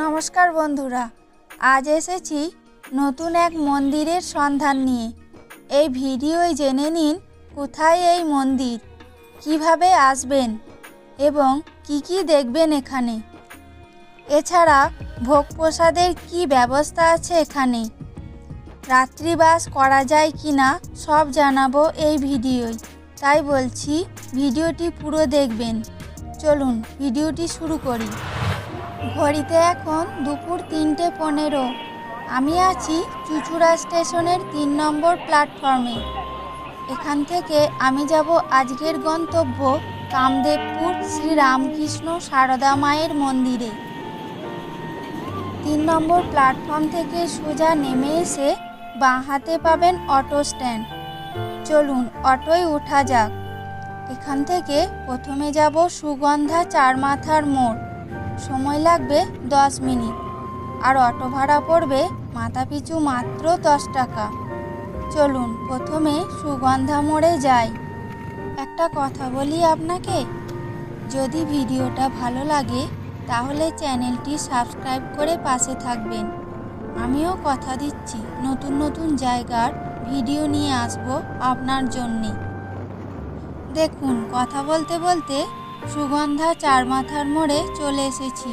নমস্কার বন্ধুরা, আজ এসেছি নতুন এক মন্দিরের সন্ধান নিয়ে। এই ভিডিওয় জেনে নিন কোথায় এই মন্দির, কিভাবে আসবেন এবং কি কি দেখবেন এখানে। এছাড়া ভোগ প্রসাদের কি ব্যবস্থা আছে এখানে, রাত্রিবাস করা যায় কি না সব জানাবো এই ভিডিওয়। তাই বলছি ভিডিওটি পুরো দেখবেন। চলুন ভিডিওটি শুরু করি। ঘড়িতে এখন দুপুর 3:15। আমি আছি চুঁচুড়া স্টেশনের 3 নম্বর প্ল্যাটফর্মে। এখান থেকে আমি যাব আজকের গন্তব্য কামদেবপুর শ্রী রামকৃষ্ণ সারদা মায়ের মন্দিরে। 3 নম্বর প্ল্যাটফর্ম থেকে সোজা নেমে এসে বাঁ হাতে পাবেন অটো স্ট্যান্ড। চলুন অটোয় ওঠা যাক। এখান থেকে প্রথমে যাব সুগন্ধা চারমাথার মোড়। সময় লাগবে 10 মিনিট, আর অটো ভাড়া পড়বে মাথাপিছু মাত্র 10 টাকা। চলুন প্রথমে সুগন্ধা মোড়ে যাই। একটা কথা বলি আপনাকে, যদি ভিডিওটা ভালো লাগে তাহলে চ্যানেলটি সাবস্ক্রাইব করে পাশে থাকবেন। আমিও কথা দিচ্ছি নতুন নতুন জায়গার ভিডিও নিয়ে আসব আপনার জন্যে। দেখুন কথা বলতে বলতে সুগন্ধা চারমাথার মোড়ে চলে এসেছি।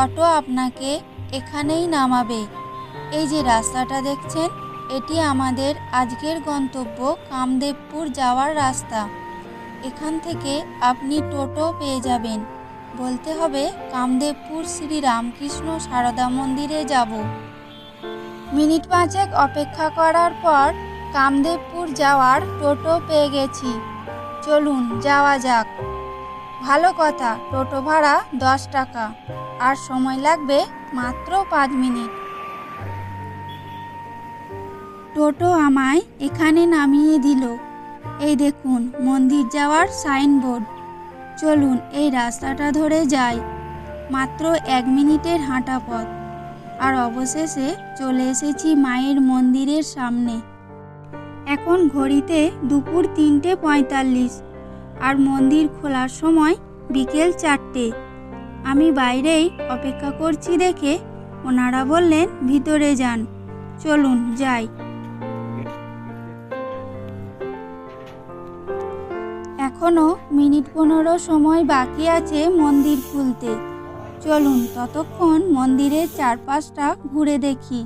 অটো আপনাকে এখানেই নামাবে। এই যে রাস্তাটা দেখছেন, এটি আমাদের আজকের গন্তব্য কামদেবপুর যাওয়ার রাস্তা। এখান থেকে আপনি টোটো পেয়ে যাবেন। বলতে হবে কামদেবপুর শ্রী রামকৃষ্ণ সারদা মন্দিরে যাব। মিনিট 5 অপেক্ষা করার পর কামদেবপুর যাওয়ার টোটো পেয়ে গেছি। চলুন যাওয়া যাক। ভালো কথা, টোটো ভাড়া 10 টাকা, আর সময় লাগবে মাত্র 5 মিনিট। টোটো আমায় এখানে নামিয়ে দিল। এই দেখুন মন্দির যাওয়ার সাইনবোর্ড। চলুন এই রাস্তাটা ধরে যাই। মাত্র 1 মিনিটের হাঁটা পথ, আর অবশেষে চলে এসেছি মায়ের মন্দিরের সামনে। এখন ঘড়িতে দুপুর 3:45, আর মন্দির খোলার সময় বিকেল 4টে। আমি বাইরেই অপেক্ষা করছি দেখে ওনারা বললেন ভিতরে যান। চলুন যাই। এখনো মিনিট 15 সময় বাকি আছে মন্দির খুলতে। চলুন ততক্ষণ মন্দিরের চারপাশটা ঘুরে দেখি।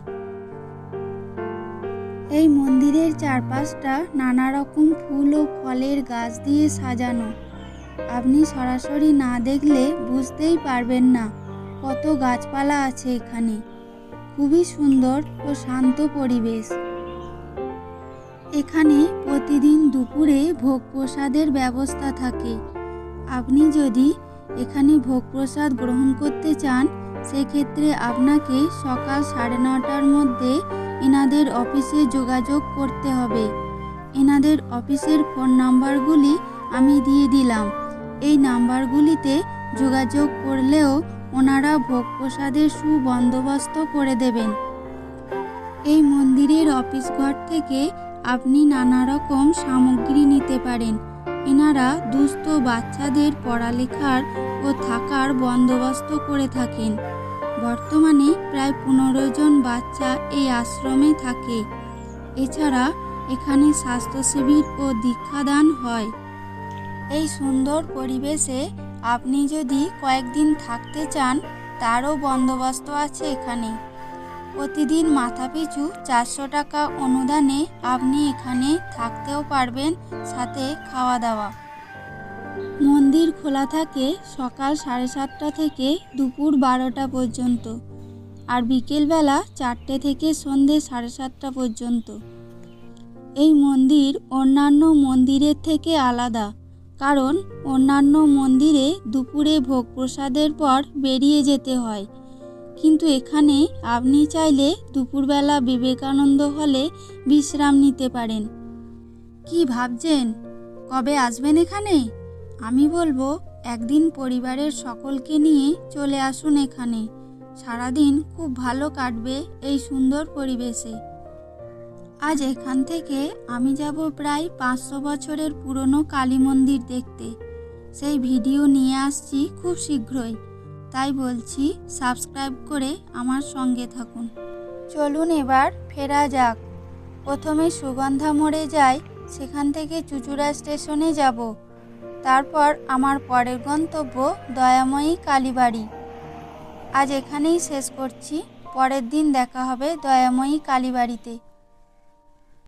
এই মন্দিরের চারপাশটা নানা রকম ফুল ও ফলের গাছ দিয়ে সাজানো। আপনি সরাসরি না দেখলে বুঝতেই পারবেন না কত গাছপালা আছে এখানে। খুবই সুন্দর ও শান্ত পরিবেশ। এখানে প্রতিদিন দুপুরে ভোগ প্রসাদের ব্যবস্থা থাকে। আপনি যদি এখানে ভোগ প্রসাদ গ্রহণ করতে চান, সেক্ষেত্রে আপনাকে সকাল 9:30টার মধ্যে এনাদের অফিসে যোগাযোগ করতে হবে। এনাদের অফিসের ফোন নাম্বারগুলি আমি দিয়ে দিলাম। এই নাম্বারগুলিতে যোগাযোগ করলেও ওনারা ভোগ প্রসাদের সুবন্দোবস্ত করে দেবেন। এই মন্দিরের অফিস ঘর থেকে আপনি নানা রকম সামগ্রী নিতে পারেন। এনারা দুস্থ বাচ্চাদের পড়ালেখার ও থাকার বন্দোবস্ত করে থাকেন। বর্তমানে প্রায় 15 জন বাচ্চা এই আশ্রমে থাকে। এছাড়া এখানে স্বাস্থ্য শিবির ও দীক্ষাদান হয়। এই সুন্দর পরিবেশে আপনি যদি কয়েকদিন থাকতে চান, তারও বন্দোবস্ত আছে এখানে। প্রতিদিন মাথাপিছু 400 টাকা অনুদানে আপনি এখানে থাকতেও পারবেন, সাথে খাওয়া দাওয়া। মন্দির খোলা থাকে সকাল 7:30টা থেকে দুপুর 12টা পর্যন্ত, আর বিকেলবেলা 4টে থেকে সন্ধে 7:30টা পর্যন্ত। এই মন্দির অন্যান্য মন্দিরের থেকে আলাদা, কারণ অন্যান্য মন্দিরে দুপুরে ভোগ প্রসাদের পর বেরিয়ে যেতে হয়, কিন্তু এখানে আপনি চাইলে দুপুরবেলা বিবেকানন্দ হলে বিশ্রাম নিতে পারেন। কি ভাবছেন, কবে আসবেন এখানে? আমি বলবো একদিন পরিবারের সকলকে নিয়ে চলে আসুন এখানে। সারাদিন খুব ভালো কাটবে এই সুন্দর পরিবেশে। আজ এখান থেকে আমি যাব প্রায় 500 বছরের পুরনো কালী মন্দির দেখতে। সেই ভিডিও নিয়ে আসছি খুব শীঘ্রই। তাই বলছি সাবস্ক্রাইব করে আমার সঙ্গে থাকুন। চলুন এবার ফেরা যাক। প্রথমে সুগন্ধা মোড়ে যাই, সেখান থেকে চুঁচুড়া স্টেশনে যাব। তারপর আমার পরের গন্তব্য দয়াময়ী কালীবাড়ি। আজ এখানেই শেষ করছি, পরের দিন দেখা হবে দয়াময়ী কালীবাড়িতে।